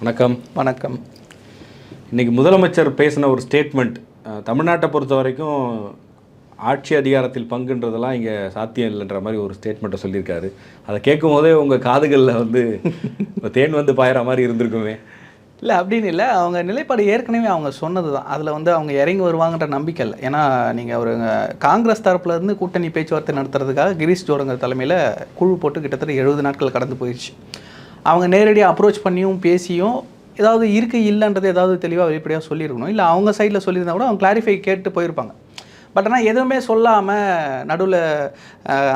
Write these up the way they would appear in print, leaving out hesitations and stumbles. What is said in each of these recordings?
வணக்கம். வணக்கம். இன்றைக்கி முதலமைச்சர் பேசின ஒரு ஸ்டேட்மெண்ட் தமிழ்நாட்டை பொறுத்த வரைக்கும் ஆட்சி அதிகாரத்தில் பங்குன்றதெல்லாம் இங்கே சாத்தியம் இல்லைன்ற மாதிரி ஒரு ஸ்டேட்மெண்ட்டை சொல்லியிருக்காரு. அதை கேட்கும் போதே உங்கள் காதுகளில் வந்து தேன் வந்து பாயிற மாதிரி இருந்திருக்குமே. இல்லை அப்படின்னு இல்லை, அவங்க நிலைப்பாடு ஏற்கனவே அவங்க சொன்னது தான். அதில் வந்து அவங்க இறங்கி வருவாங்கன்ற நம்பிக்கை இல்லை. ஏன்னா நீங்கள் ஒரு காங்கிரஸ் தரப்புலேருந்து கூட்டணி பேச்சுவார்த்தை நடத்துறதுக்காக கிரீஷ் ஜோரங்கர் தலைமையில் குழு போட்டு கிட்டத்தட்ட 70 நாட்கள் கடந்து போயிடுச்சு. அவங்க நேரடியாக அப்ரோச் பண்ணியும் பேசியும் ஏதாவது இல்லைன்றது ஏதாவது தெளிவாக வெளிப்படையாக சொல்லியிருக்கணும். இல்லை அவங்க சைடில் சொல்லியிருந்தா கூட அவங்க கிளாரிஃபை கேட்டு போயிருப்பாங்க. பட் ஆனால் எதுவுமே சொல்லாமல் நடுவில்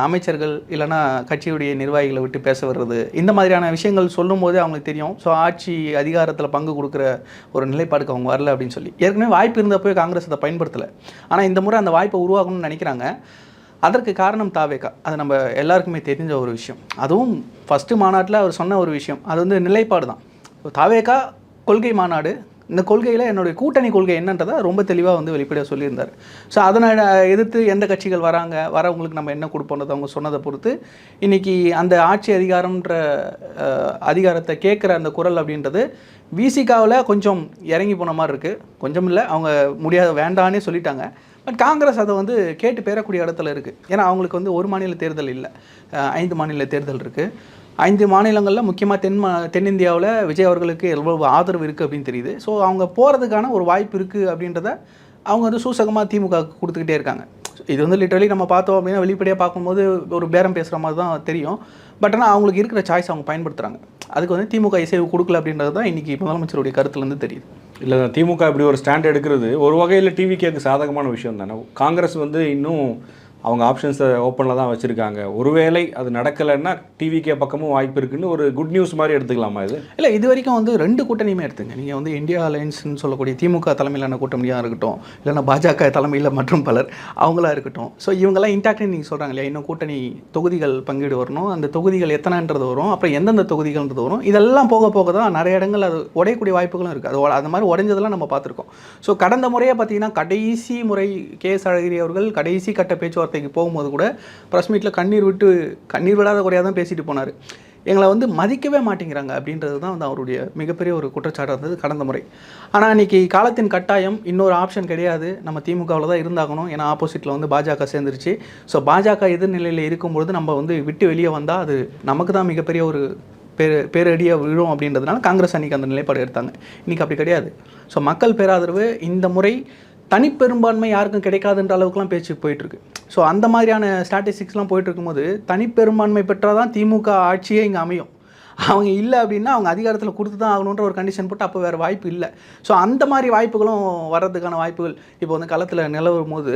அமைச்சர்கள் இல்லைனா கட்சியுடைய நிர்வாகிகளை விட்டு பேச வர்றது, இந்த மாதிரியான விஷயங்கள் சொல்லும் போதே அவங்களுக்கு தெரியும். ஸோ ஆட்சி அதிகாரத்தில் பங்கு கொடுக்குற ஒரு நிலைப்பாடுக்கு அவங்க வரல அப்படின்னு சொல்லி ஏற்கனவே வாய்ப்பு இருந்தப்போ காங்கிரஸ் அதை பயன்படுத்தலை. ஆனால் இந்த முறை அந்த வாய்ப்பை உருவாக்கணும்னு நினைக்கிறாங்க. அதற்கு காரணம் தாவேகா. அது நம்ம எல்லாருக்குமே தெரிஞ்ச ஒரு விஷயம். அதுவும் ஃபஸ்ட்டு மாநாட்டில் அவர் சொன்ன ஒரு விஷயம், அது வந்து நிலைப்பாடு தான். தாவேகா கொள்கை மாநாடு, இந்த கொள்கையில் என்னுடைய கூட்டணி கொள்கை என்னன்றதை ரொம்ப தெளிவாக வந்து வெளிப்படையாக சொல்லியிருந்தார். ஸோ அதனை எதிர்த்து எந்த கட்சிகள் வரவங்களுக்கு நம்ம என்ன கொடுப்போன்றது அவங்க சொன்னதை பொறுத்து இன்றைக்கி அந்த ஆட்சி அதிகாரத்தை கேட்குற அந்த குரல் அப்படின்றது விசிகாவில் கொஞ்சம் இறங்கி போன மாதிரி இருக்குது. கொஞ்சம் இல்லை, அவங்க வேண்டான்னே சொல்லிட்டாங்க. பட் காங்கிரஸ் அதை வந்து கேட்டு பெறக்கூடிய இடத்துல இருக்குது. ஏன்னா அவங்களுக்கு வந்து ஒரு மாநில தேர்தல் இல்லை, 5 மாநில தேர்தல் இருக்குது. 5 மாநிலங்களில் முக்கியமாக தென்னிந்தியாவில் விஜய் அவர்களுக்கு எவ்வளவு ஆதரவு இருக்குது அப்படின்னு தெரியுது. ஸோ அவங்க போகிறதுக்கான ஒரு வாய்ப்பு இருக்குது அப்படின்றத அவங்க வந்து சூசகமாக திமுக கொடுத்துக்கிட்டே இருக்காங்க. இது வந்து லிட்டரலி நம்ம பார்த்தோம் அப்படின்னா வெளிப்படையாக பார்க்கும்போது ஒரு பேரம் பேசுகிற மாதிரி தான் தெரியும். பட் ஆனால் அவங்களுக்கு இருக்கிற சாய்ஸ் அவங்க பயன்படுத்துகிறாங்க. அதுக்கு வந்து திமுக இசைவு கொடுக்கல அப்படின்றது தான் இன்றைக்கி முதலமைச்சருடைய கருத்துலேருந்து தெரியுது. இல்லை, திமுக இப்படி ஒரு ஸ்டாண்ட் எடுக்கிறது ஒரு வகையில் டிவிகேக்கு சாதகமான விஷயம் தானே. காங்கிரஸ் வந்து இன்னும் அவங்க ஆப்ஷன்ஸை ஓப்பனில் தான் வச்சுருக்காங்க. ஒருவேளை அது நடக்கலைன்னா டிவிகே பக்கமும் வாய்ப்பு இருக்குன்னு ஒரு குட் நியூஸ் மாதிரி எடுத்துக்கலாமா இது? இல்லை, இது வரைக்கும் வந்து 2 கூட்டணியுமே எடுத்துங்க. நீங்கள் வந்து இந்தியா அலையன்ஸ்னு சொல்லக்கூடிய திமுக தலைமையிலான கூட்டணியாக இருக்கட்டும், இல்லைன்னா பாஜக தலைமையில் மற்றும் பலர் அவங்களா இருக்கட்டும். ஸோ இவங்கெல்லாம் இன்டாக்ட்னு நீங்கள் சொல்கிறாங்க இல்லையா, இன்னும் கூட்டணி தொகுதிகள் பங்கீடு வரணும், அந்த தொகுதிகள் எத்தனைன்றது வரும், அப்புறம் எந்தெந்த தொகுதிகள்ன்றது வரும். இதெல்லாம் போக போக தான் நிறைய இடங்கள் அது உடையக்கூடிய வாய்ப்புகளும் இருக்குது. அது மாதிரி உடைஞ்சதெல்லாம் நம்ம பார்த்துருக்கோம். ஸோ கடந்த முறையை பார்த்தீங்கன்னா கடைசி முறை KS அழகிரி அவர்கள் கடைசி கட்ட பேச்சுவார்த்தைக்கு போகும்போது கூட ப்ரெஸ் மீட்டில் கண்ணீர் விடாத குறையாக தான் பேசிட்டு போனார். எங்களை வந்து மதிக்கவே மாட்டேங்கிறாங்க அப்படின்றது தான் வந்து அவருடைய மிகப்பெரிய ஒரு குற்றச்சாட்டாக இருந்தது கடந்த முறை. ஆனால் இன்றைக்கி காலத்தின் கட்டாயம், இன்னொரு ஆப்ஷன் கிடையாது, நம்ம திமுகவில் தான் இருந்தாகணும். ஏன்னா ஆப்போசிட்டில் வந்து பாஜக சேர்ந்துருச்சு. ஸோ பாஜக எதிர்நிலையில் இருக்கும்பொழுது நம்ம வந்து விட்டு வெளியே வந்தால் அது நமக்கு தான் மிகப்பெரிய ஒரு பேரடியாக விழும் அப்படின்றதுனால காங்கிரஸ் அன்றைக்கி அந்த நிலைப்பாடு எடுத்தாங்க. இன்றைக்கி அப்படி கிடையாது. ஸோ மக்கள் பேராதரவு இந்த முறை தனிப்பெரும்பான்மை யாருக்கும் கிடைக்காதுன்ற அளவுக்குலாம் பேச்சு போயிட்டுருக்கு. ஸோ அந்த மாதிரியான ஸ்டாட்டிஸ்டிக்ஸ்லாம் போயிட்டு இருக்கும்போது தனிப்பெரும்பான்மை பெற்றால் தான் திமுக ஆட்சியே இங்கே அமையும். அவங்க இல்லை அப்படின்னா அவங்க அதிகாரத்தில் கொடுத்து தான் ஆகணுன்ற ஒரு கண்டிஷன் போட்டு அப்போ வேறு வாய்ப்பு இல்லை. ஸோ அந்த மாதிரி வாய்ப்புகளும் வர்றதுக்கான வாய்ப்புகள் இப்போ வந்து களத்தில் நிலவும் போது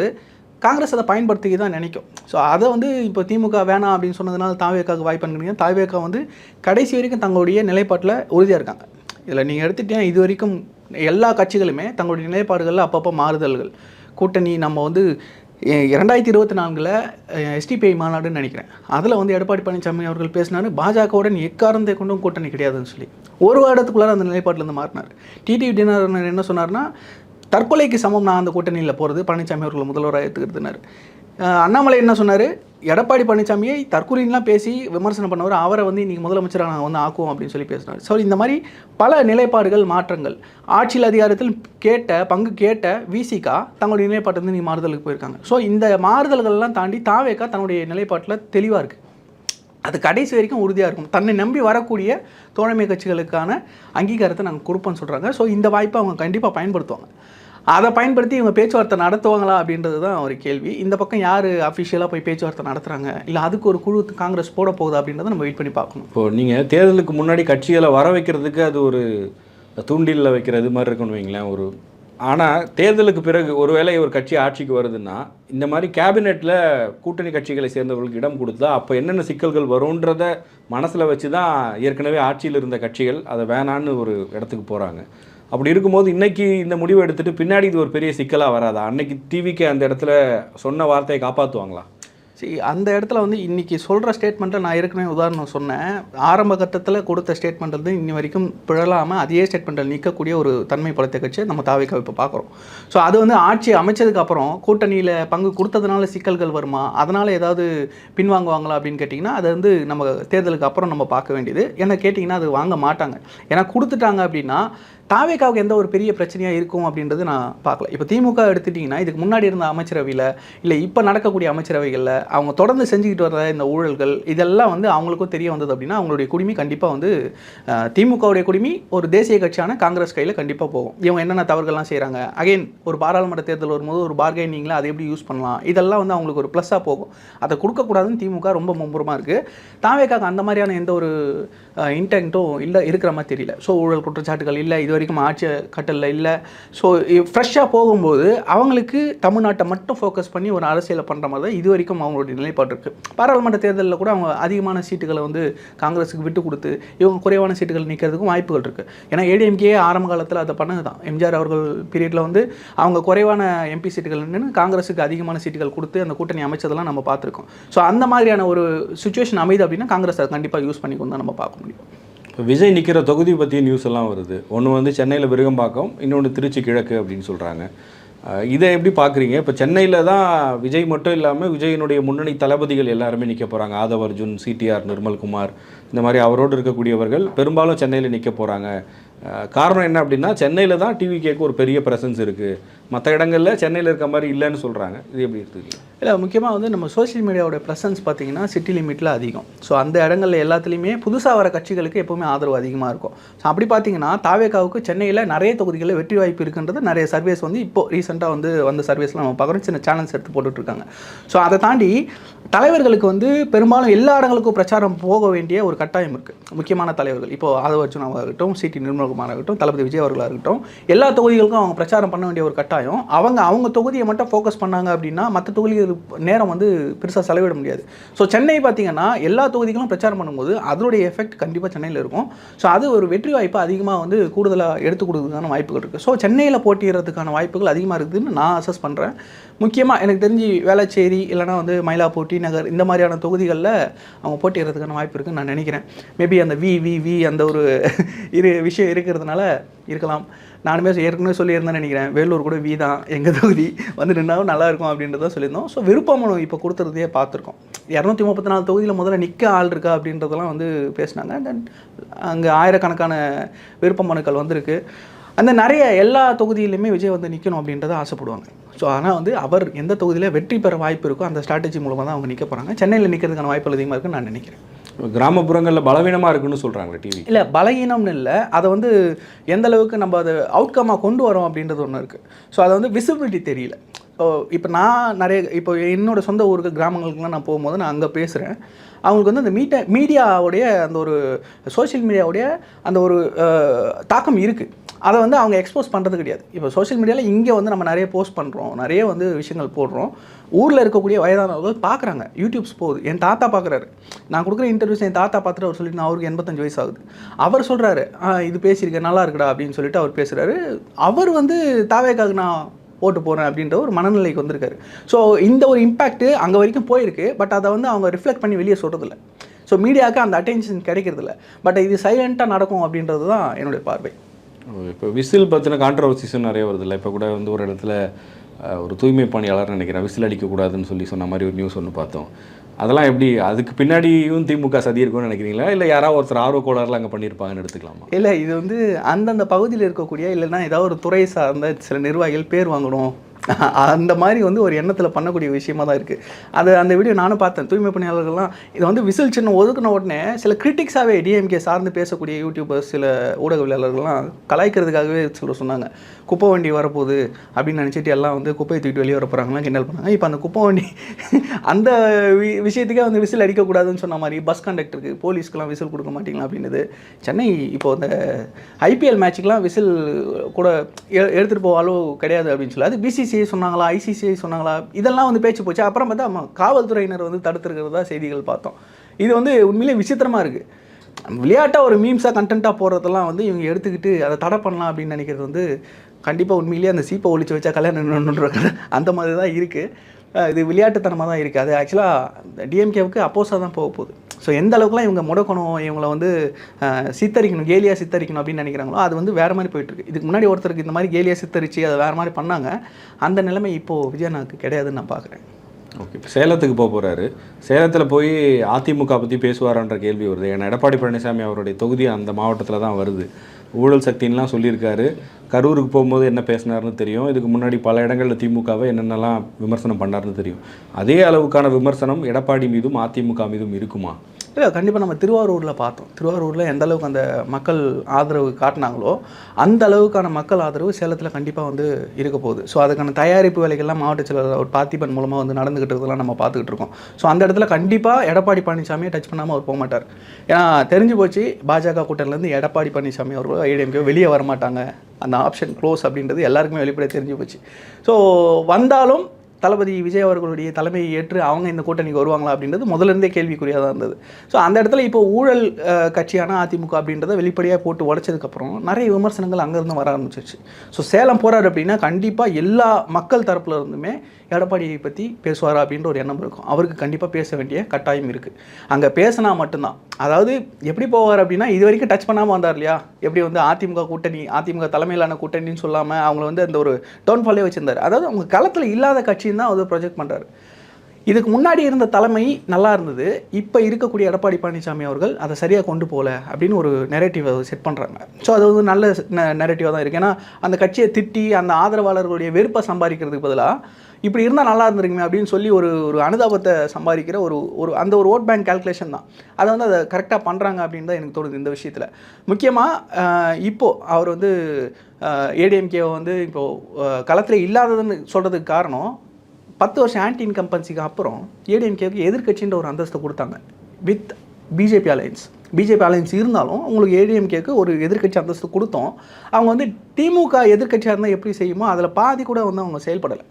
காங்கிரஸ் அதை பயன்படுத்திக்க தான் நினைக்கும். ஸோ அதை வந்து இப்போ திமுக வேணாம் அப்படின்னு சொன்னதுனால தாவேக்காவுக்கு வாய்ப்பு பண்ணுறீங்க. தாவேக்கா வந்து கடைசி வரைக்கும் தங்களுடைய நிலைப்பாட்டில் உறுதியாக இருக்காங்க. இதில் நீங்கள் எடுத்துகிட்டீங்கன்னா இது வரைக்கும் எல்லா கட்சிகளுமே தங்களுடைய நிலைப்பாடுகளில் அப்பப்போ மாறுதல்கள். கூட்டணி நம்ம வந்து 2024 STPI மாநாடுன்னு நினைக்கிறேன், அதில் வந்து எடப்பாடி பழனிசாமி அவர்கள் பேசினார், பாஜகவுடன் எக்காரணத்தை கொண்டும் கூட்டணி கிடையாதுன்னு சொல்லி ஒரு வருடத்துக்குள்ளார அந்த நிலைப்பாட்டிலேருந்து மாறினார். டிடிவி தினகரன் என்ன சொன்னார்னா, தற்கொலைக்கு சமம் நான் அந்த கூட்டணியில் போகிறது, பழனிசாமி அவர்கள் முதல்வராக எடுத்துக்கிறதுனார். அண்ணாமலை என்ன சொன்னார், எடப்பாடி பழனிசாமியை தற்கொலைலாம் பேசி விமர்சனம் பண்ணவர், அவரை வந்து இன்றைக்கி முதலமைச்சராக நாங்கள் வந்து ஆக்குவோம் அப்படின்னு சொல்லி பேசினார். ஸோ இந்த மாதிரி பல நிலைப்பாடுகள் மாற்றங்கள் ஆட்சியில் அதிகாரத்தில் பங்கு கேட்ட விசிகா தங்களுடைய நிலைப்பாட்டை வந்து நீங்கள் மாறுதலுக்கு போயிருக்காங்க. ஸோ இந்த மாறுதல்கள்லாம் தாண்டி தாவேக்கா தன்னுடைய நிலைப்பாட்டில் தெளிவாக இருக்குது. அது கடைசி வரைக்கும் உறுதியாக இருக்கும். தன்னை நம்பி வரக்கூடிய தோழமை கட்சிகளுக்கான அங்கீகாரத்தை நாங்கள் கொடுப்போம்னு சொல்கிறாங்க. ஸோ இந்த வாய்ப்பை அவங்க கண்டிப்பாக பயன்படுத்துவாங்க. அதை பயன்படுத்தி இவங்க பேச்சுவார்த்தை நடத்துவாங்களா அப்படின்றது தான் ஒரு கேள்வி. இந்த பக்கம் யார் அஃபிஷியலாக போய் பேச்சுவார்த்தை நடத்துகிறாங்க, இல்லை அதுக்கு ஒரு குழு காங்கிரஸ் போட போகுது அப்படின்றத நம்ம வெயிட் பண்ணி பார்க்கணும். இப்போது நீங்கள் தேர்தலுக்கு முன்னாடி கட்சிகளை வர வைக்கிறதுக்கு அது ஒரு தூண்டிலில் வைக்கிறது மாதிரி இருக்குன்னு வைங்களேன். ஆனால் தேர்தலுக்கு பிறகு ஒருவேளை ஒரு கட்சி ஆட்சிக்கு வருதுன்னா இந்த மாதிரி கேபினெட்டில் கூட்டணி கட்சிகளை சேர்ந்தவர்களுக்கு இடம் கொடுத்தா அப்போ என்னென்ன சிக்கல்கள் வரும்ன்றத மனசில் வச்சு தான் ஏற்கனவே ஆட்சியில் இருந்த கட்சிகள் அதை வேணான்னு ஒரு இடத்துக்கு போகிறாங்க. அப்படி இருக்கும்போது இன்றைக்கி இந்த முடிவை எடுத்துகிட்டு பின்னாடி இது ஒரு பெரிய சிக்கலாக வராதா? அன்னைக்கு டிவிக்கு அந்த இடத்துல சொன்ன வார்த்தையை காப்பாற்றுவாங்களா? சரி, அந்த இடத்துல வந்து இன்றைக்கி சொல்கிற ஸ்டேட்மெண்ட்டில் நான் ஏற்கனவே உதாரணம் சொன்னேன். ஆரம்ப கட்டத்தில் கொடுத்த ஸ்டேட்மெண்ட் வந்து இன்னி வரைக்கும் பிழலாமல் அதே ஸ்டேட்மெண்ட்டில் நிற்கக்கூடிய ஒரு தன்மை பலத்த கட்சியை நம்ம தாவேக்கா இப்போ பார்க்குறோம். ஸோ அது வந்து ஆட்சி அமைச்சதுக்கப்புறம் கூட்டணியில் பங்கு கொடுத்ததுனால சிக்கல்கள் வருமா, அதனால் ஏதாவது பின்வாங்குவாங்களா அப்படின்னு கேட்டிங்கன்னா அது வந்து நம்ம தேர்தலுக்கு அப்புறம் நம்ம பார்க்க வேண்டியது. ஏன்னா கேட்டிங்கன்னா அது வாங்க மாட்டாங்க. ஏன்னா கொடுத்துட்டாங்க அப்படின்னா தாவேக்காவுக்கு எந்த ஒரு பெரிய பிரச்சனையாக இருக்கும் அப்படின்றது நான் பார்க்கல. இப்போ திமுக எடுத்துட்டிங்கன்னா இதுக்கு முன்னாடி இருந்த அமைச்சரவையில் இல்லை இப்போ நடக்கக்கூடிய அமைச்சரவைகளில் அவங்க தொடர்ந்து செஞ்சுக்கிட்டு வர இந்த ஊழல்கள் இதெல்லாம் வந்து அவங்களுக்கும் தெரிய வந்தது அப்படின்னா அவங்களுடைய குடிமை கண்டிப்பாக வந்து திமுகவுடைய குடிமை ஒரு தேசிய கட்சியான காங்கிரஸ் கையில் கண்டிப்பாக போகும். இவங்க என்னென்ன தவறுகள்லாம் செய்கிறாங்க, அகைன் ஒரு பாராளுமன்ற தேர்தல் வரும்போது ஒரு பார்கெனிங்கில் அதை எப்படி யூஸ் பண்ணலாம், இதெல்லாம் வந்து அவங்களுக்கு ஒரு ப்ளஸ்ஸாக போகும். அதை கொடுக்கக்கூடாதுன்னு திமுக ரொம்ப மும்முரமாக இருக்குது. தாவேக்காவுக்கு அந்த மாதிரியான எந்த ஒரு இன்டென்ட்டும் இல்லை இருக்கிற மாதிரி தெரியல. ஸோ ஊழல் குற்றச்சாட்டுகள் இல்லை, இது வரைக்கும் ஆட்சி கட்டலில் இல்லை. ஸோ ஃப்ரெஷ்ஷாக போகும்போது அவங்களுக்கு தமிழ்நாட்டை மட்டும் ஃபோக்கஸ் பண்ணி ஒரு அரசியலை பண்ணுற மாதிரி தான் இது வரைக்கும் அவங்களுடைய நிலைப்பாடு இருக்குது. பாராளுமன்ற தேர்தலில் கூட அவங்க அதிகமான சீட்டுகளை வந்து காங்கிரஸுக்கு விட்டு கொடுத்து இவங்க குறைவான சீட்டுகள் நிற்கிறதுக்கும் வாய்ப்புகள் இருக்குது. ஏன்னா ஏடிஎம்கே ஆரம்ப காலத்தில் அதை பண்ணது தான். எம்ஜிஆர் அவர்கள் பீரியடில் வந்து அவங்க குறைவான எம்பி சீட்டுகள் நின்று காங்கிரஸுக்கு அதிகமான சீட்டுகள் கொடுத்து அந்த கூட்டணி அமைச்சதெல்லாம் நம்ம பார்த்துருக்கோம். ஸோ அந்த மாதிரியான ஒரு சுச்சுவேஷன் அமைது அப்படின்னா காங்கிரஸ் அதை கண்டிப்பாக யூஸ் பண்ணிக்கொண்டு தான் நம்ம பார்க்க முடியும். இப்போ விஜய் நிற்கிற தொகுதி பற்றிய நியூஸ் எல்லாம் வருது. ஒன்று வந்து சென்னையில் விருகம்பாக்கம், இன்னொன்று திருச்சி கிழக்கு அப்படின்னு சொல்கிறாங்க. இதை எப்படி பார்க்குறீங்க? இப்போ சென்னையில் தான் விஜய் மட்டும் இல்லாமல் விஜயினுடைய முன்னணி தளபதிகள் எல்லாருமே நிற்க போகிறாங்க. ஆதவ் அர்ஜுன், சிடிஆர், நிர்மல்குமார், இந்த மாதிரி அவரோடு இருக்கக்கூடியவர்கள் பெரும்பாலும் சென்னையில் நிற்க போகிறாங்க. காரணம் என்ன அப்படின்னா சென்னையில் தான் டிவிகேக்கு ஒரு பெரிய ப்ரெசன்ஸ் இருக்குது, மற்ற இடங்களில் சென்னையில் இருக்க மாதிரி இல்லைன்னு சொல்கிறாங்க. இது எப்படி இருக்குது? இல்லை, முக்கியமாக வந்து நம்ம சோஷியல் மீடியாவோட ப்ரெசன்ஸ் பார்த்திங்கன்னா சிட்டி லிமிட்டில் அதிகம். ஸோ அந்த இடங்களில் எல்லாத்துலேயுமே புதுசாக வர கட்சிகளுக்கு எப்போவுமே ஆதரவு அதிகமாக இருக்கும். ஸோ அப்படி பார்த்திங்கன்னா தாவேக்காவுக்கு சென்னையில் நிறைய தொகுதிகளில் வெற்றி வாய்ப்பு இருக்குன்றது நிறைய சர்வேஸ் வந்து இப்போது ரீசெண்டாக வந்த சர்வேஸ்லாம் நம்ம பார்க்குறோம். சின்ன சேனல்ஸ் எடுத்து போட்டுட்ருக்காங்க. ஸோ அதை தாண்டி தலைவர்களுக்கு வந்து பெரும்பாலும் எல்லா இடங்களுக்கும் பிரச்சாரம் போக வேண்டிய ஒரு கட்டாயம் இருக்குது. முக்கியமான தலைவர்கள் இப்போது ஆதவ் அர்ஜுனாவாக இருக்கட்டும், சிடி நிர்மல்குமார் ஆகட்டும், தளபதி விஜய் அவர்களாக இருக்கட்டும், எல்லா தொகுதிகளுக்கும் அவங்க பிரச்சாரம் பண்ண வேண்டிய ஒரு கட்டாயம். அவங்க தொகுதியை மட்டும் ஃபோக்கஸ் பண்ணாங்க அப்படின்னா மற்ற தொகுதிகள் நேரம் வந்து பெருசாக செலவிட முடியாது. ஸோ சென்னை பார்த்திங்கன்னா எல்லா தொகுதிகளும் பிரச்சாரம் பண்ணும்போது அதனுடைய எஃபெக்ட் கண்டிப்பாக சென்னையில் இருக்கும். ஸோ அது ஒரு வெற்றி வாய்ப்பு அதிகமாக வந்து கூடுதலாக எடுத்து கொடுக்குறதுக்கான வாய்ப்புகள் இருக்குது. ஸோ சென்னையில் போட்டியிடுறதுக்கான வாய்ப்புகள் அதிகமாக இருக்குதுன்னு நான் அசஸ் பண்ணுறேன். முக்கியமாக எனக்கு தெரிஞ்சு வேளச்சேரி இல்லைனா வந்து மயிலாப்பூர், டி நகர் இந்த மாதிரியான தொகுதிகளில் அவங்க போட்டியிடுறதுக்கான வாய்ப்பு இருக்குதுன்னு நான் நினைக்கிறேன். மேபி அந்த வி அந்த ஒரு விஷயம் இருக்கிறதுனால இருக்கலாம். நானுமே ஏற்கனவே சொல்லியிருந்தேன்னு நினைக்கிறேன். வேலூர் கூட வி தான் எங்கள் தொகுதி வந்து நின்னாலும் நல்லாயிருக்கும் அப்படின்றத சொல்லியிருந்தோம். ஸோ விருப்பமனு இப்போ கொடுத்துறதையே பார்த்துருக்கோம். 234 தொகுதியில் முதல்ல நிற்க ஆள் இருக்கா அப்படின்றதெல்லாம் வந்து பேசினாங்க. தென் அங்கே ஆயிரக்கணக்கான விருப்ப மனுக்கள் வந்திருக்கு. அந்த நிறைய எல்லா தொகுதியிலையுமே விஜய் வந்து நிற்கணும் அப்படின்றத ஆசைப்படுவாங்க. ஸோ ஆனால் வந்து அவர் எந்த தொகுதியில் வெற்றி பெற வாய்ப்பு இருக்கோ அந்த ஸ்ட்ராட்டஜி மூலமாக தான் அவங்க நிற்க போகிறாங்க. சென்னையில் நிற்கிறதுக்கான வாய்ப்புகள் அதிகமாக இருக்குன்னு நான் நினைக்கிறேன். கிராமப்புறங்களில் பலவீனமாக இருக்குன்னு சொல்கிறாங்க டிவி. இல்லை, பலவீனம்னு இல்லை, அதை வந்து எந்த அளவுக்கு நம்ம அதை அவுட்கமாக கொண்டு வரோம் அப்படின்றது ஒன்று இருக்குது. ஸோ அதை வந்து விசிபிலிட்டி தெரியல. இப்போ நான் இப்போ என்னோடய சொந்த ஊருக்கு கிராமங்களுக்குலாம் நான் போகும்போது நான் அங்கே பேசுகிறேன். அவங்களுக்கு வந்து அந்த மீடியாவுடைய அந்த ஒரு சோஷியல் மீடியாவுடைய அந்த ஒரு தாக்கம் இருக்குது. அதை வந்து அவங்க எக்ஸ்போஸ் பண்ணுறது கிடையாது. இப்போ சோஷியல் மீடியாவில் இங்கே வந்து நம்ம நிறைய போஸ்ட் பண்ணுறோம், நிறைய வந்து விஷயங்கள் போடுறோம். ஊரில் இருக்கக்கூடிய வயதானவர்கள் பார்க்குறாங்க, யூடியூப்ஸ் போகுது. என் தாத்தா பார்க்குறாரு, நான் கொடுக்குற இன்டர்வியூஸ் என் தாத்தா பார்த்துட்டு அவர் சொல்லிட்டு அவருக்கு 85 வயசு ஆகுது. அவர் சொல்கிறாரு இது பேசியிருக்கேன் நல்லா இருக்குடா அப்படின்னு சொல்லிட்டு அவர் பேசுகிறாரு. அவர் வந்து தாவேக்காக நான் ஓட்டு போகிறேன் அப்படின்ற ஒரு மனநிலைக்கு வந்திருக்காரு. ஸோ இந்த ஒரு இம்பேக்ட்டு அங்கே வரைக்கும் போயிருக்கு. பட் அதை வந்து அவங்க ரிஃப்ளெக்ட் பண்ணி வெளியே சொல்கிறதில்ல. ஸோ மீடியாவுக்கு அந்த அட்டென்ஷன் கிடைக்கிறதில்ல. பட் இது சைலண்ட்டாக நடக்கும் அப்படின்றது தான் என்னுடைய பார்வை. இப்போ விசில் பற்றின கான்ட்ரவர்சிஸும் நிறைய வருதில்லை. இப்போ கூட வந்து ஒரு இடத்துல ஒரு தூய்மை பணியாளர் நினைக்கிறேன் விசில் அடிக்கக்கூடாதுன்னு சொன்ன மாதிரி ஒரு நியூஸ் ஒன்று பார்த்தோம். அதெல்லாம் எப்படி, அதுக்கு பின்னாடியும் திமுக சதி இருக்கும்னு நினைக்கிறீங்களா, இல்லை யாராவது ஒருத்தர் ஆர்வக்கோளாறுலாம் அங்கே பண்ணியிருப்பாங்கன்னு எடுத்துக்கலாமா? இல்லை, இது வந்து அந்தந்த பகுதியில் இருக்கக்கூடிய இல்லைன்னா ஏதாவது ஒரு துறை சார்ந்த சில நிர்வாகிகள் பேர் வாங்கணும் அந்த மாதிரி வந்து ஒரு எண்ணத்தில் பண்ணக்கூடிய விஷயமா தான் இருக்குது. அந்த வீடியோ நானும் பார்த்தேன். தூய்மை பணியாளர்கள்லாம் இதை வந்து விசில் சின்ன ஒதுக்கின உடனே சில கிரிட்டிக்ஸாகவே டிஎம்கே சார்ந்து பேசக்கூடிய யூடியூபர்ஸ் சில ஊடகவியலாளர்கள்லாம் கலாய்க்கிறதுக்காகவே சொன்னாங்க. குப்பை வண்டி வரப்போகுது அப்படின்னு நினச்சிட்டு எல்லாம் வந்து குப்பையை தூக்கிட்டு வெளியே வர போகிறாங்கலாம் கிண்டல் பண்ணாங்க. இப்போ அந்த குப்பை வண்டி அந்த விஷயத்துக்கே வந்து விசில் அடிக்கக்கூடாதுன்னு சொன்ன மாதிரி பஸ் கண்டக்டருக்கு போலீஸ்க்கெலாம் விசில் கொடுக்க மாட்டிங்களா அப்படின்றது. சென்னை இப்போது அந்த ஐபிஎல் மேட்சுக்கெலாம் விசில் கூட எடுத்துகிட்டு போக அளவு கிடையாது அப்படின்னு சொல்லி அது பிசிசிஐ சொன்னாங்களா, ஐசிசிஐ சொன்னாங்களா, இதெல்லாம் வந்து பேச்சு போச்சு. அப்புறம் பார்த்தா காவல்துறையினர் வந்து தடுத்துருக்கிறதா செய்திகள் பார்த்தோம். இது வந்து உண்மையிலே விசித்திரமாக இருக்குது. விளையாட்டாக ஒரு மீம்ஸாக கண்டென்ட்டாக போடுறதெல்லாம் வந்து இவங்க எடுத்துக்கிட்டு அதை தடை பண்ணலாம் அப்படின்னு நினைக்கிறது வந்து கண்டிப்பாக உண்மையிலேயே அந்த சீப்பை ஒழிச்சு வச்சா கல்யாணம் அந்த மாதிரி தான் இருக்குது. இது விளையாட்டுத்தனமாக தான் இருக்குது. அது ஆக்சுவலாக டிஎம்கேவுக்கு அப்போஸாக தான் போக போகுது. ஸோ எந்த அளவுக்குலாம் இவங்க முடக்கணும், இவங்களை வந்து சித்தரிக்கணும், கேலியாக சித்தரிக்கணும் அப்படின்னு நினைக்கிறாங்களோ அது வந்து வேறு மாதிரி போயிட்டுருக்கு. இதுக்கு முன்னாடி ஒருத்தருக்கு இந்த மாதிரி கேலியாக சித்தரித்து அதை வேறு மாதிரி பண்ணாங்க. அந்த நிலைமை இப்போது விஜயண்ணாக்கு கிடையாதுன்னு நான் பார்க்குறேன். ஓகே, இப்போ சேலத்துக்கு போகிறாரு. சேலத்தில் போய் அதிமுக பற்றி பேசுவாரான்ற கேள்வி வருது. ஏன்னா எடப்பாடி பழனிசாமி அவருடைய தொகுதி அந்த மாவட்டத்தில் தான் வருது. ஊழல் சக்தின்லாம் சொல்லியிருக்காரு. கரூருக்கு போகும்போது என்ன பேசினார்னு தெரியும். இதுக்கு முன்னாடி பல இடங்களில் திமுகவை என்னென்னலாம் விமர்சனம் பண்ணார்னு தெரியும். அதே அளவுக்கான விமர்சனம் எடப்பாடி மீதும் அதிமுக மீதும் இருக்குமா? இல்லை, கண்டிப்பாக நம்ம திருவாரூரில் பார்த்தோம். திருவாரூரில் எந்த அளவுக்கு அந்த மக்கள் ஆதரவு காட்டினாங்களோ அந்த அளவுக்கான மக்கள் ஆதரவு சேலத்தில் கண்டிப்பாக வந்து இருக்க போகுது. ஸோ அதுக்கான தயாரிப்பு வேலைகள்லாம் மாவட்ட செயலர் ஒரு பார்த்திபன் மூலமாக வந்து நடந்துக்கிட்டு இருக்கலாம் நம்ம பார்த்துக்கிட்டு இருக்கோம். ஸோ அந்த இடத்துல கண்டிப்பாக எடப்பாடி பழனிசாமியை டச் பண்ணாமல் அவர் போக மாட்டார். ஏன்னா தெரிஞ்சு போச்சு, பாஜக கூட்டணிலேருந்து எடப்பாடி பழனிசாமி அவர்கள் ஏடிஎம்கே வெளியே வரமாட்டாங்க, அந்த ஆப்ஷன் க்ளோஸ் அப்படின்றது எல்லாருக்குமே வெளிப்படையாக தெரிஞ்சு போச்சு. ஸோ வந்தாலும் தளபதி விஜய் அவர்களுடைய தலைமையை ஏற்று அவங்க இந்த கூட்டணிக்கு வருவாங்களா அப்படின்றது முதலிருந்தே கேள்விக்குறியாக தான் இருந்தது. ஸோ அந்த இடத்துல இப்போ ஊழல் கட்சியான அதிமுக அப்படின்றத வெளிப்படையாக போட்டு உடச்சதுக்கப்புறம் நிறைய விமர்சனங்கள் அங்கேருந்து வர ஆரம்பிச்சிருச்சு. ஸோ சேலம் போகிறார் அப்படின்னா கண்டிப்பாக எல்லா மக்கள் தரப்புல இருந்துமே எடப்பாடியை பற்றி பேசுவாரா அப்படின்ற ஒரு எண்ணம் இருக்கும். அவருக்கு கண்டிப்பாக பேச வேண்டிய கட்டாயம் இருக்குது. அங்கே பேசினா மட்டும்தான். அதாவது எப்படி போவார் அப்படின்னா, இது வரைக்கும் டச் பண்ணாமல் வந்தார் இல்லையா, எப்படி வந்து அதிமுக கூட்டணி, அதிமுக தலைமையிலான கூட்டணின்னு சொல்லாமல் அவங்கள வந்து அந்த ஒரு டவுன்ஃபாலே வச்சுருந்தார். அதாவது அவங்க களத்தில் இல்லாத கட்சின்னு தான் அவர் ப்ரொஜெக்ட் பண்ணுறாரு. இதுக்கு முன்னாடி இருந்த தலைமை நல்லா இருந்தது, இப்போ இருக்கக்கூடிய எடப்பாடி பழனிசாமி அவர்கள் அதை சரியாக கொண்டு போகல அப்படின்னு ஒரு நெரேட்டிவை செட் பண்ணுறாங்க. ஸோ அது வந்து நல்ல நெரேட்டிவாக தான் இருக்குது. ஏன்னா அந்த கட்சியை திட்டி அந்த ஆதரவாளர்களுடைய வெறுப்பை சம்பாதிக்கிறதுக்கு பதிலாக இப்படி இருந்தால் நல்லா இருந்திருக்குமே அப்படின்னு சொல்லி ஒரு அனுதாபத்தை சம்பாதிக்கிற அந்த ஒரு ஓட் பேங்க் கால்குலேஷன் தான். அதை வந்து அதை கரெக்டாக பண்ணுறாங்க அப்படின்னு தான் எனக்கு தோணுது இந்த விஷயத்தில். முக்கியமாக இப்போது அவர் வந்து ஏடிஎம்கேவை வந்து இப்போது களத்தில் இல்லாததுன்னு சொல்கிறதுக்கு காரணம், 10 வருஷம் ஆன்டி இன்கம்பன்சிக்கு அப்புறம் ஏடிஎம்கேவுக்கு எதிர்க்கட்சின்ற ஒரு அந்தஸ்தை கொடுத்தாங்க வித் பிஜேபி அலையன்ஸ் இருந்தாலும் உங்களுக்கு ஏடிஎம்கேக்கு ஒரு எதிர்க்கட்சி அந்தஸ்து கொடுத்தோம். அவங்க வந்து திமுக எதிர்க்கட்சியாக இருந்தால் எப்படி செய்யுமோ அதில் பாதி கூட வந்து அவங்க செயல்படலை.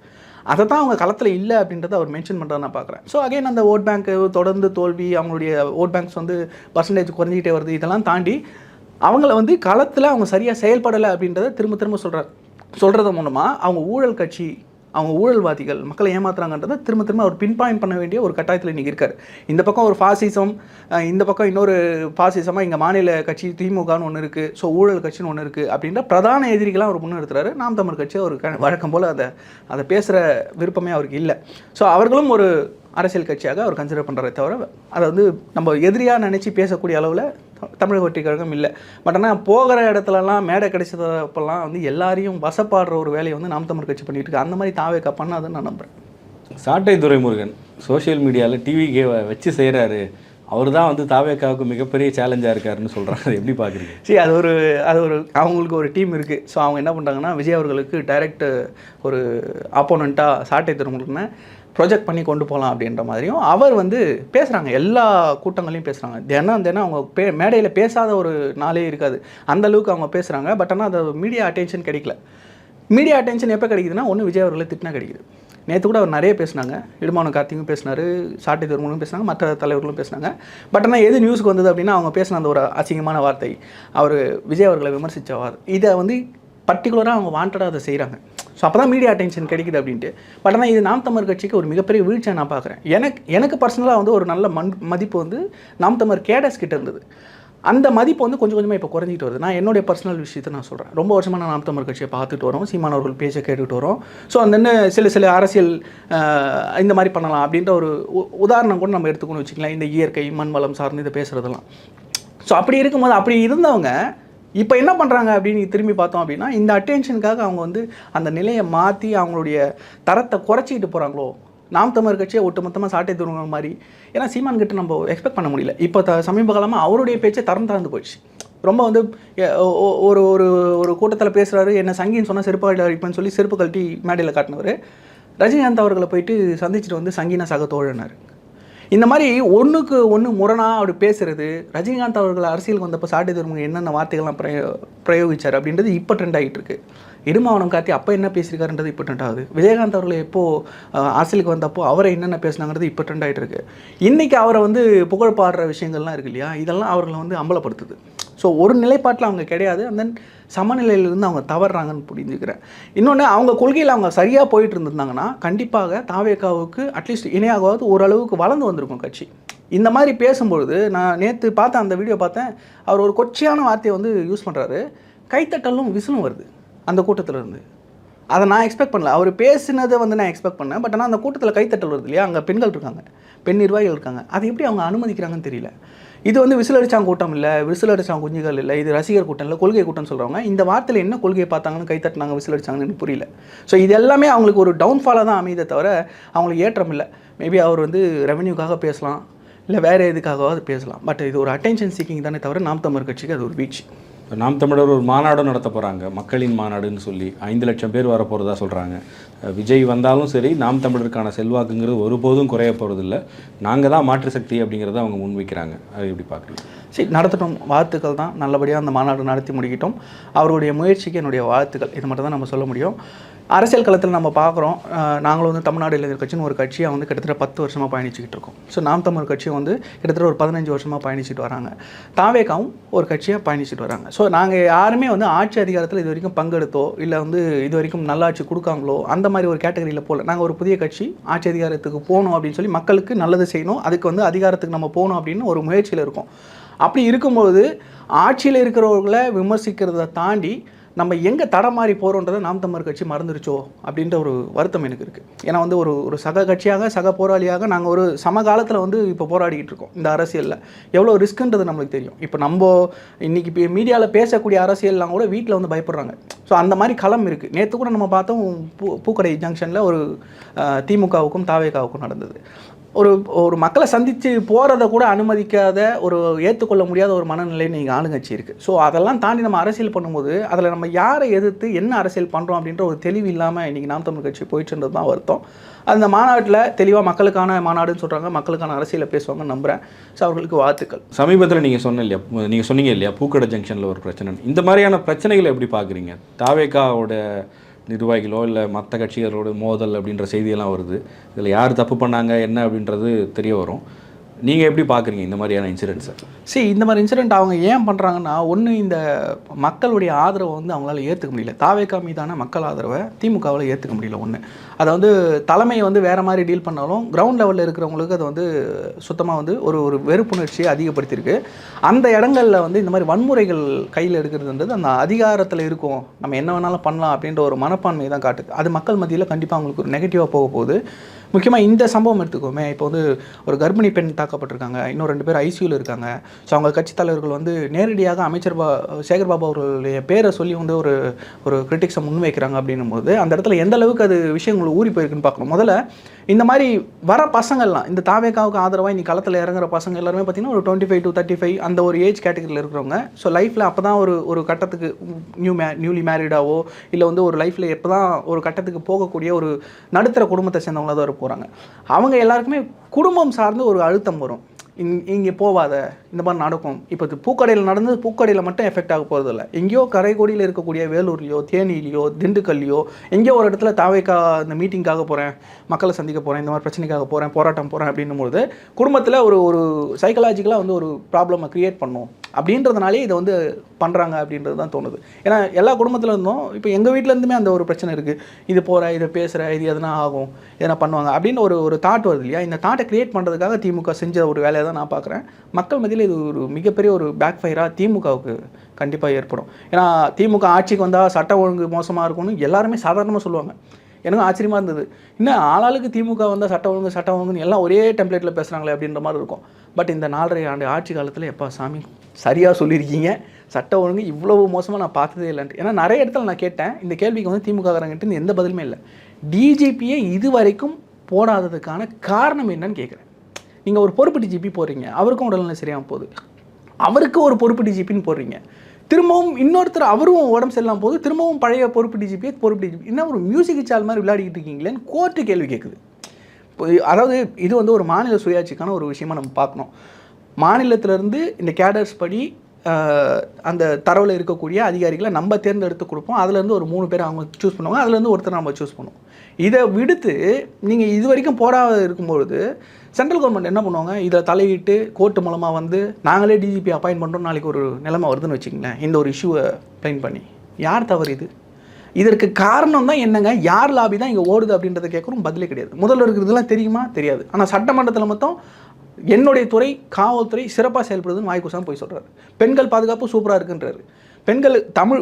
அதை தான் அவங்க களத்தில் இல்லை அப்படின்றத அவர் மென்ஷன் பண்ணுறதை நான் பார்க்குறேன். ஸோ அகைன் அந்த ஓட் பேங்க்கு தொடர்ந்து தோல்வி, அவங்களுடைய ஓட் பேங்க்ஸ் வந்து பர்சன்டேஜ் குறைஞ்சிக்கிட்டே வருது. இதெல்லாம் தாண்டி அவங்கள வந்து களத்தில் அவங்க சரியாக செயல்படலை அப்படின்றத திரும்ப சொல்கிறது மூலமாக அவங்க ஊழல் கட்சி, அவங்க ஊழல்வாதிகள் மக்களை ஏமாத்துறாங்கன்றதை திரும்ப அவர் பின்பாயிண்ட் பண்ண வேண்டிய ஒரு கட்டாயத்தில் இன்றைக்கி இருக்கார். இந்த பக்கம் ஒரு ஃபாசிசம், இந்த பக்கம் இன்னொரு ஃபாசிசமாக இங்கே மாநில கட்சி திமுகன்னு ஒன்று இருக்குது, ஸோ ஊழல் கட்சின்னு ஒன்று இருக்குது அப்படின்ற பிரதான எதிரிகளாக அவர் முன்னெடுத்துறாரு. நாம் தமிழ் கட்சி அவர் வழக்கம் போல் அதை பேசுகிற விருப்பமே அவருக்கு இல்லை. ஸோ அவர்களும் ஒரு அரசியல் கட்சியாக அவர் கன்சிடர் பண்ணுறதை தவிர அதை வந்து நம்ம எதிரியாக நினச்சி பேசக்கூடிய அளவில் தமிழக வெற்றி கழகம் இல்லை. பட் ஆனால் போகிற இடத்துலலாம் மேடை கிடைச்சதப்பெல்லாம் வந்து எல்லாரையும் வசப்பாடுற ஒரு வேலையை வந்து நாம் தமிழ் கட்சி பண்ணிட்டு இருக்கு. அந்த மாதிரி தாவேக்கா பண்ணாதுன்னு நான் நம்புகிறேன். சாட்டை துரைமுருகன் சோஷியல் மீடியாவில் டிவிக்கே வச்சு செய்கிறாரு, அவர் தான் வந்து தாவேக்காவுக்கு மிகப்பெரிய சேலஞ்சாக இருக்காருன்னு சொல்கிறாங்க. அது எப்படி பார்க்குறீங்க? சரி, அது ஒரு அவங்களுக்கு ஒரு டீம் இருக்குது. ஸோ அவங்க என்ன பண்ணுறாங்கன்னா, விஜய் அவர்களுக்கு டைரக்ட் ஒரு ஆப்போனண்ட்டாக சாட்டை துரைமுருகனை ப்ரொஜெக்ட் பண்ணி கொண்டு போகலாம் அப்படின்ற மாதிரியும் அவர் வந்து பேசுகிறாங்க. எல்லா கூட்டங்களையும் பேசுகிறாங்க. தினம் அவங்க மேடையில் பேசாத ஒரு நாளே இருக்காது, அந்த அளவுக்கு அவங்க பேசுகிறாங்க. பட் ஆனால் அது மீடியா அட்டென்ஷன் கிடைக்கல. மீடியா அட்டென்ஷன் எப்போ கிடைக்குதுன்னா, ஒன்று விஜய் அவர்களை திட்டினா கிடைக்குது. நேற்று கூட அவர் நிறைய பேசினாங்க. இடுமான கார்த்திக்கும் பேசினார், சாட்டை துரைமுருகனும் பேசினாங்க, மற்ற தலைவர்களும் பேசினாங்க. பட் ஆனால் எது நியூஸுக்கு வந்தது அப்படின்னா, அவங்க பேசின அந்த ஒரு அசிங்கமான வார்த்தை, அவர் விஜய் அவர்களை விமர்சித்த வார்த்தை, இதை வந்து பர்டிகுலராக அவங்க வாண்டடாக அதை செய்கிறாங்க. ஸோ அப்போ தான் மீடியா அட்டென்ஷன் கிடைக்குது அப்படின்ட்டு. பட் ஆனால் இது நாம் தமிழ் கட்சிக்கு ஒரு மிகப்பெரிய வீழ்ச்சியை நான் பார்க்குறேன். எனக்கு பர்சனலாக வந்து ஒரு நல்ல மதிப்பு வந்து நாம் தமிழ் கேடஸ் கிட்ட இருந்தது. அந்த மதிப்பு வந்து கொஞ்சம் கொஞ்சமாக இப்போ குறைஞ்சிட்டு வருது. நான் என்னுடைய பர்சனல் விஷயத்தை நான் சொல்கிறேன். ரொம்ப வருஷமாக நான் நாம் தமிழ் கட்சியை பார்த்துட்டு வரோம், சீமான் அவர்கள் பேச்சை கேட்டுக்கிட்டு வரோம். ஸோ அந்த சில அரசியல் இந்த மாதிரி பண்ணலாம் அப்படின்ற ஒரு உதாரணம் கூட நம்ம எடுத்துக்கணும்னு வச்சுக்கலாம். இந்த இயற்கை மண் வளம் சார்ந்து இதை பேசுகிறதெல்லாம். ஸோ அப்படி இருக்கும்போது அப்படி இருந்தவங்க இப்போ என்ன பண்ணுறாங்க அப்படின்னு திரும்பி பார்த்தோம் அப்படின்னா, இந்த அட்டென்ஷனுக்காக அவங்க வந்து அந்த நிலையை மாற்றி அவங்களுடைய தரத்தை குறைச்சிக்கிட்டு போகிறாங்களோ. நாம் தமிழர் கட்சியை ஒட்டுமொத்தமாக சாட்டை துருவங்க மாதிரி, ஏன்னா சீமான் கிட்ட நம்ம எக்ஸ்பெக்ட் பண்ண முடியல. இப்போ சமீப காலமாக அவருடைய பேச்சை தரம் தாழ்ந்து போயிடுச்சு. ரொம்ப வந்து ஒரு ஒரு கூட்டத்தில் பேசுகிறாரு, என்ன சங்கின்னு சொன்னால் செருப்பு அடிப்பேன்னு சொல்லி செருப்பு கழட்டி மேடையில் காட்டினவர் ரஜினிகாந்த் அவர்களை போயிட்டு சந்திச்சுட்டு வந்து சங்கினா சக தோழனார். இந்த மாதிரி ஒன்றுக்கு ஒன்று முரணாக அப்படி பேசுகிறது. ரஜினிகாந்த் அவர்கள் அரசியலுக்கு வந்தப்போ சாட்டை துரைமுருகன் என்னென்ன வார்த்தைகள்லாம் பிரயோகிச்சார் அப்படின்றது இப்போ ட்ரெண்ட் ஆகிட்டு இருக்கு. இடுமாவனம் கார்த்தி அப்போ என்ன பேசியிருக்காருன்றது இப்போ ட்ரெண்ட் ஆகுது. விஜயகாந்த் அவர்கள் எப்போது அரசியலுக்கு வந்தப்போ அவரை என்னென்ன பேசினாங்கிறது இப்போ ட்ரெண்ட் ஆகிட்டு இருக்கு. இன்றைக்கி அவரை வந்து புகழ் பாடுற விஷயங்கள்லாம் இருக்கு இல்லையா, இதெல்லாம் அவர்களை வந்து அம்பலப்படுத்துது. ஸோ ஒரு நிலைப்பாட்டில் அவங்க கிடையாது. அண்ட் தென் சமநிலையிலிருந்து அவங்க தவறுறாங்கன்னு புரிஞ்சுக்கிறேன். இன்னொன்று, அவங்க கொள்கையில் அவங்க சரியாக போயிட்டு இருந்திருந்தாங்கன்னா கண்டிப்பாக தாவேகாவுக்கு அட்லீஸ்ட் இணையாகவாவது ஓரளவுக்கு வளர்ந்து வந்திருக்கும் கட்சி. இந்த மாதிரி பேசும்பொழுது நான் நேற்று பார்த்தேன், அந்த வீடியோ பார்த்தேன், அவர் ஒரு கொச்சையான வார்த்தையை வந்து யூஸ் பண்ணுறாரு. கைத்தட்டலும் விசிலும் வருது அந்த கூட்டத்தில் இருந்து. அதை நான் எக்ஸ்பெக்ட் பண்ணல. அவர் பேசினதை வந்து நான் எக்ஸ்பெக்ட் பண்ணேன். பட் ஆனால் அந்த கூட்டத்தில் கைத்தட்டல் வருது இல்லையா, அங்கே பெண்கள் இருக்காங்க, பெண் நிர்வாகிகள் இருக்காங்க. அதை எப்படி அவங்க அனுமதிக்கிறாங்கன்னு தெரியல. இது வந்து விசில் அடிச்சாங்க கூட்டம் இல்லை, விசில் அடிச்சாங்க குஞ்சுகள் இல்லை, இது ரசிகர் கூட்டம் இல்லை, கொள்கை கூட்டம்னு சொல்கிறவங்க இந்த வார்த்தையில் என்ன கொள்கையை பார்த்தாங்கன்னு கைத்தட்டினாங்க, விசில் அடிச்சாங்கன்னு புரியல. ஸோ இது எல்லாமே அவங்களுக்கு ஒரு டவுன்ஃபாலாக தான் அமைதே தவிர அவங்களுக்கு ஏற்றம் இல்லை. மேபி அவர் வந்து ரெவன்யூக்காக பேசலாம், இல்லை வேறு எதுக்காகவாவது பேசலாம். பட் இது ஒரு அட்டென்ஷன் சீக்கிங் தானே தவிர நாம் தமிழர் கட்சிக்கு அது ஒரு வீழ்ச்சி. நாம் தமிழர் ஒரு மாநாடும் நடத்த போகிறாங்க, மக்களின் மாநாடுன்னு சொல்லி 5 லட்சம் பேர் வர போகிறதா சொல்கிறாங்க. விஜய் வந்தாலும் சரி, நாம் தமிழருக்கான செல்வாக்குங்கிறது ஒருபோதும் குறைய போகிறதில்ல, நாங்கள் தான் மாற்று சக்தி அப்படிங்கிறத அவங்க முன்வைக்கிறாங்க. அது எப்படி பார்க்குறீங்க? சரி, நடத்தட்டும், வாழ்த்துக்கள் தான். நல்லபடியாக அந்த மாநாடு நடத்தி முடிக்கட்டும். அவருடைய முயற்சிக்கு என்னுடைய வாழ்த்துக்கள். இது மட்டும் தான் நம்ம சொல்ல முடியும். அரசியல் களத்தில் நம்ம பார்க்குறோம், நாங்களும் வந்து தமிழ்நாடு இளைஞர் கட்சின்னு ஒரு கட்சியை வந்து கிட்டத்தட்ட 10 வருஷமாக பயணிச்சுக்கிட்டு இருக்கோம். ஸோ நாம் தமிழ் கட்சியை வந்து கிட்டத்தட்ட ஒரு 15 வருஷமாக பயணிச்சுட்டு வராங்க. தாவேகாவும் ஒரு கட்சியாக பயணிச்சுட்டு வராங்க. ஸோ நாங்கள் யாருமே வந்து ஆட்சி அதிகாரத்தில் இது வரைக்கும் பங்கெடுத்தோ இல்லை வந்து இது வரைக்கும் நல்லாட்சி கொடுக்காங்களோ அந்த மாதிரி ஒரு கேட்டகரியில் போகல. நாங்கள் ஒரு புதிய கட்சி, ஆட்சி அதிகாரத்துக்கு போகணும் அப்படின்னு சொல்லி மக்களுக்கு நல்லது செய்யணும், அதுக்கு வந்து அதிகாரத்துக்கு நம்ம போகணும் அப்படின்னு ஒரு முயற்சியில் இருக்கோம். அப்படி இருக்கும்போது ஆட்சியில் இருக்கிறவர்களை விமர்சிக்கிறத தாண்டி நம்ம எங்கே தடமாறி போகிறோன்றதை நாம் தமிழர் கட்சி மறந்துருச்சோ அப்படின்ற ஒரு வருத்தம் எனக்கு இருக்குது. ஏன்னா வந்து ஒரு சக கட்சியாக, சக போராளியாக நாங்கள் ஒரு சமகாலத்தில் வந்து இப்போ போராடிக்கிட்டு இருக்கோம். இந்த அரசியலில் எவ்வளோ ரிஸ்க்குன்றது நம்மளுக்கு தெரியும். இப்போ நம்ம இன்றைக்கி இப்போ மீடியாவில் பேசக்கூடிய அரசியல்லாம் கூட வீட்டில் வந்து பயப்படுறாங்க. ஸோ அந்த மாதிரி களம் இருக்குது. நேற்று கூட நம்ம பார்த்தோம், பூக்கடை ஜங்ஷனில் ஒரு திமுகவுக்கும் தாவேகாவுக்கும் நடந்தது. ஒரு மக்களை சந்தித்து போகிறத கூட அனுமதிக்காத, ஒரு ஏற்றுக்கொள்ள முடியாத ஒரு மனநிலை நீங்கள் ஆளுங்கட்சி இருக்குது. ஸோ அதெல்லாம் தாண்டி நம்ம அரசியல் பண்ணும்போது அதில் நம்ம யாரை எதிர்த்து என்ன அரசியல் பண்ணுறோம் அப்படின்ற ஒரு தெளிவு இல்லாமல் இன்றைக்கி நாம் தமிழ் கட்சி போயிட்டுன்றது தான் வருத்தம். அந்த மாநாட்டில் தெளிவாக மக்களுக்கான மாநாடுன்னு சொல்கிறாங்க, மக்களுக்கான அரசியலை பேசுவாங்கன்னு நம்புகிறேன். ஸோ அவர்களுக்கு வாழ்த்துக்கள். சமீபத்தில் நீங்கள் சொன்னீங்க இல்லையா பூக்கடை ஜங்ஷனில் ஒரு பிரச்சனை, இந்த மாதிரியான பிரச்சனைகளை எப்படி பார்க்குறீங்க? தாவேகாவோட நிர்வாகிகளோ இல்லை மற்ற கட்சிகளோட மோதல் அப்படின்ற செய்தியெல்லாம் வருது. இதில் யார் தப்பு பண்ணாங்க என்ன அப்படின்றது தெரிய வரும். நீங்கள் எப்படி பார்க்குறீங்க இந்த மாதிரியான இன்சிடென்ட்ஸை? இந்த மாதிரி இன்சிடென்ட் அவங்க ஏன் பண்ணுறாங்கன்னா, ஒன்று இந்த மக்களுடைய ஆதரவை வந்து அவங்களால ஏற்றுக்க முடியல. தாவேகா மீதான மக்கள் ஆதரவை திமுகவில் ஏற்றுக்க முடியல. ஒன்று, அதை வந்து தலைமையை வந்து வேறு மாதிரி டீல் பண்ணாலும் கிரவுண்ட் லெவலில் இருக்கிறவங்களுக்கு அது வந்து சுத்தமாக வந்து ஒரு வெறுப்புணர்ச்சியை அதிகப்படுத்தியிருக்கு. அந்த இடங்களில் வந்து இந்த மாதிரி வன்முறைகள் கையில் எடுக்கிறதுன்றது அந்த அதிகாரத்தில் இருக்கும், நம்ம என்ன வேணாலும் பண்ணலாம் அப்படின்ற ஒரு மனப்பான்மையை தான் காட்டுது. அது மக்கள் மத்தியில் கண்டிப்பாக அவங்களுக்கு ஒரு நெகட்டிவாக போக போகுது. முக்கியமாக இந்த சம்பவம் எடுத்துக்கோமே, இப்போ வந்து ஒரு கர்ப்பிணி பெண் தாக்கப்பட்டிருக்காங்க, இன்னும் 2 பேர் ஐசியூவில் இருக்காங்க. ஸோ அவங்க கட்சித் தலைவர்கள் வந்து நேரடியாக அமைச்சர் சேகர் பாபு அவர்களுடைய பேரை சொல்லி வந்து ஒரு கிரிட்டிக்ஸை முன்வைக்கிறாங்க. அப்படின்னும் போது அந்த இடத்துல எந்த அளவுக்கு அது விஷயங்கள் ஊறி போயிருக்குன்னு பார்க்கணும். முதல்ல இந்த மாதிரி வர பசங்கள்லாம், இந்த தாவேகாவுக்கு ஆதரவாக இன்னைக்கு களத்தில் இறங்குற பசங்க எல்லாருமே பார்த்திங்கன்னா ஒரு 25 to 35 அந்த ஒரு ஏஜ் கேட்டகரியில் இருக்கிறவங்க. ஸோ லைஃப்பில் அப்போ தான் ஒரு கட்டத்துக்கு நியூலி மேரிடாவோ இல்லை வந்து ஒரு லைஃப்பில் எப்போ தான் ஒரு கட்டத்துக்கு போகக்கூடிய ஒரு நடுத்தர குடும்பத்தை சேர்ந்தவங்களாக தான் போகிறாங்க. அவங்க எல்லாருக்குமே குடும்பம் சார்ந்து ஒரு அழுத்தம் வரும். இங்கே போவாத, இந்த மாதிரி நடக்கும். இப்போ பூக்கடையில் நடந்தது பூக்கடையில் மட்டும் எஃபெக்ட் ஆக போகிறதில்ல. எங்கேயோ கரைக்கோடியில் இருக்கக்கூடிய வேலூர்லையோ தேனியிலையோ திண்டுக்கல்லையோ எங்கேயோ ஒரு இடத்துல தாவேகா இந்த மீட்டிங்காக போகிறேன், மக்களை சந்திக்க போகிறேன், இந்த மாதிரி பிரச்சனைக்காக போகிறேன், போராட்டம் போகிறேன் அப்படின்னும்போது குடும்பத்தில் ஒரு சைக்கலாஜிக்கலாக வந்து ஒரு ப்ராப்ளமை க்ரியேட் பண்ணும் அப்படின்றதுனாலே இதை வந்து பண்ணுறாங்க அப்படின்றது தான் தோணுது. ஏன்னா எல்லா குடும்பத்தில் இருந்தும் இப்போ எங்கள் வீட்டிலேருந்துமே அந்த ஒரு பிரச்சனை இருக்குது. இது போகிற, இதை பேசுகிற, இது எதனா ஆகும், எதனா பண்ணுவாங்க அப்படின்னு ஒரு தாட் வருது இல்லையா? இந்த தாட்டை க்ரியேட் பண்ணுறதுக்காக திமுக செஞ்ச ஒரு வேலையை தான் நான் பார்க்குறேன். மக்கள் மத்தியில் இது ஒரு மிகப்பெரிய ஒரு பேக் ஃபயராக திமுகவுக்கு கண்டிப்பாக ஏற்படும். ஏன்னா திமுக ஆட்சிக்கு வந்தால் சட்டம் ஒழுங்கு மோசமாக இருக்கும்னு எல்லாருமே சாதாரணமாக சொல்லுவாங்க. எனக்கு ஆச்சரியமாக இருந்தது, இன்னும் ஆளாளுக்கு திமுக வந்தால் சட்டம் ஒழுங்குன்னு எல்லாம் ஒரே டெம்ப்ளேட்டில் பேசுகிறாங்களே அப்படின்ற மாதிரி இருக்கும். பட் இந்த 4.5 ஆண்டு ஆட்சி காலத்தில் எப்பா சாமி சரியாக சொல்லியிருக்கீங்க, சட்ட ஒழுங்கு இவ்வளவு மோசமாக நான் பார்த்ததே இல்லைன்ட்டு. ஏன்னா நிறைய இடத்துல நான் கேட்டேன், இந்த கேள்விக்கு வந்து திமுககாரங்கிட்ட எந்த பதிலுமே இல்லை. டிஜிபியை இது வரைக்கும் போடாததுக்கான காரணம் என்னன்னு கேட்குறேன். நீங்கள் ஒரு பொறுப்பு டிஜிபி போடுறீங்க, அவருக்கும் உடல்நிலை சரியாமல் போகுது, அவருக்கு ஒரு பொறுப்பு டிஜிபின்னு போடுறீங்க, திரும்பவும் இன்னொருத்தர் அவரும் உடம்பு சரியில்லாமல் போது திரும்பவும் பழைய பொறுப்பு டிஜிபி என்ன ஒரு மியூசிக் சால் மாதிரி விளையாடிக்கிட்டு இருக்கீங்களேன்னு கோர்ட்டு கேள்வி கேட்குது. அதாவது இது வந்து ஒரு மாநில சுயாட்சிக்கான ஒரு விஷயமா நம்ம பார்க்கணும். மாநிலத்திலேருந்து இந்த கேடர்ஸ் படி அந்த தரவில் இருக்கக்கூடிய அதிகாரிகளை நம்ம தேர்ந்தெடுத்து கொடுப்போம். அதுலேருந்து ஒரு 3 பேர் அவங்க சூஸ் பண்ணுவாங்க, அதுலேருந்து ஒருத்தர் நம்ம சூஸ் பண்ணுவோம். இதை விடுத்து நீங்கள் இது வரைக்கும் போடாத இருக்கும்பொழுது சென்ட்ரல் கவர்மெண்ட் என்ன பண்ணுவாங்க, இதில் தலையிட்டு கோர்ட்டு மூலமாக வந்து நாங்களே டிஜிபி அப்பாயின்ட் பண்ணுறோம், நாளைக்கு ஒரு நிலைமை வருதுன்னு வச்சுங்களேன், இந்த ஒரு இஷ்யூவை ப்ளைன் பண்ணி. யார் தவறு இது? இதற்கு காரணம் தான் என்னங்க, யார் லாபி தான் இங்கே ஓடுது அப்படின்றத கேட்குறோம், பதிலே கிடையாது. முதல்ல இருக்கிறதுலாம் தெரியுமா? தெரியாது. ஆனால் சட்டமன்றத்தில் மொத்தம் என்னுடைய துறை காவல்துறை சிறப்பாக செயல்படுதுன்னு வாய்க்குசாமி போய் சொல்கிறார். பெண்கள் பாதுகாப்பு சூப்பராக இருக்குன்றாரு. பெண்கள்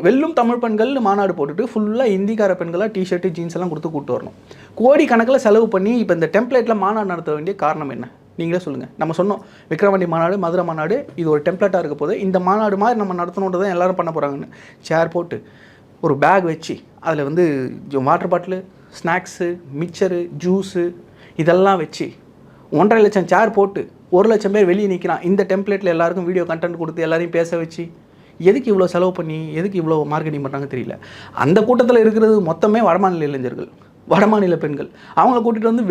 வெல்லும் தமிழ் பெண்கள்னு மாநாடு போட்டுட்டு ஃபுல்லாக இந்திக்கார பெண்களாக டிஷர்ட்டு ஜீன்ஸ் எல்லாம் கொடுத்து கூப்பிட்டு வரணும். கோடி கணக்கில் செலவு பண்ணி இப்போ இந்த டெம்ப்ளேட்டில் மாநாடு நடத்த வேண்டிய காரணம் என்ன? நீங்களே சொல்லுங்கள். நம்ம சொன்னோம் விக்ரவாண்டி மாநாடு, மதுரை மாநாடு, இது ஒரு டெம்ப்ளேட்டாக இருக்க போது இந்த மாநாடு மாதிரி நம்ம நடத்தணுன்றது தான் எல்லோரும் பண்ண போகிறாங்கன்னு. சேர் போட்டு ஒரு பேக் வச்சு அதில் வந்து water bottle, snacks, mixture, juice இதெல்லாம் வச்சு 1.5 லட்சம் சேர் போட்டு 1 லட்சம் பேர் வெளியே நிற்கிறான். இந்த டெம்ப்ளேட்டில் எல்லாருக்கும் வீடியோ கண்டென்ட் கொடுத்து எல்லாரையும் பேச வச்சு எதுக்கு இவ்வளோ செலவு பண்ணி எதுக்கு இவ்வளோ மார்க்கெட்டிங் பண்ணுறாங்க தெரியல. அந்த கூட்டத்தில் இருக்கிறது மொத்தமே வடமாநில இளைஞர்கள், வடமாநில பெண்கள். அவங்கள கூட்டிகிட்டு வந்து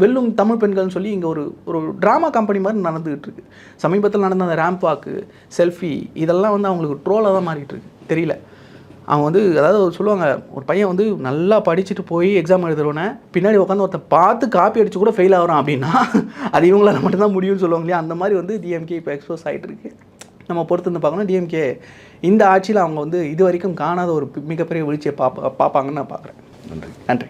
வெல்லும் தமிழ் பெண்கள்னு சொல்லி இங்கே ஒரு ட்ராமா கம்பெனி மாதிரி நடந்துக்கிட்டு இருக்குது. சமீபத்தில் நடந்த அந்த ரேம்ப் வாக்கு, செல்ஃபி இதெல்லாம் வந்து அவங்களுக்கு ட்ரோலாக தான் மாறிட்டு இருக்கு. தெரியல, அவங்க வந்து அதாவது சொல்லுவாங்க, ஒரு பையன் வந்து நல்லா படிச்சுட்டு போய் எக்ஸாம் எழுதுறவனே பின்னாடி உட்காந்து ஒருத்தன் பார்த்து காப்பி அடித்து கூட ஃபெயில் ஆகிறான் அப்படின்னா அது இவங்களால மட்டும்தான் முடியும்னு சொல்லுவாங்க இல்லையா? அந்த மாதிரி வந்து டிஎம்கே இப்போ எக்ஸ்போஸ் ஆகிட்டு இருக்கு. நம்ம பொறுத்து வந்து பார்க்கணும். டிஎம்கே இந்த ஆட்சியில் அவங்க வந்து இது வரைக்கும் காணாத ஒரு மிகப்பெரிய வீழ்ச்சியை பார்ப்பாங்கன்னு நான் பார்க்குறேன். நன்றி.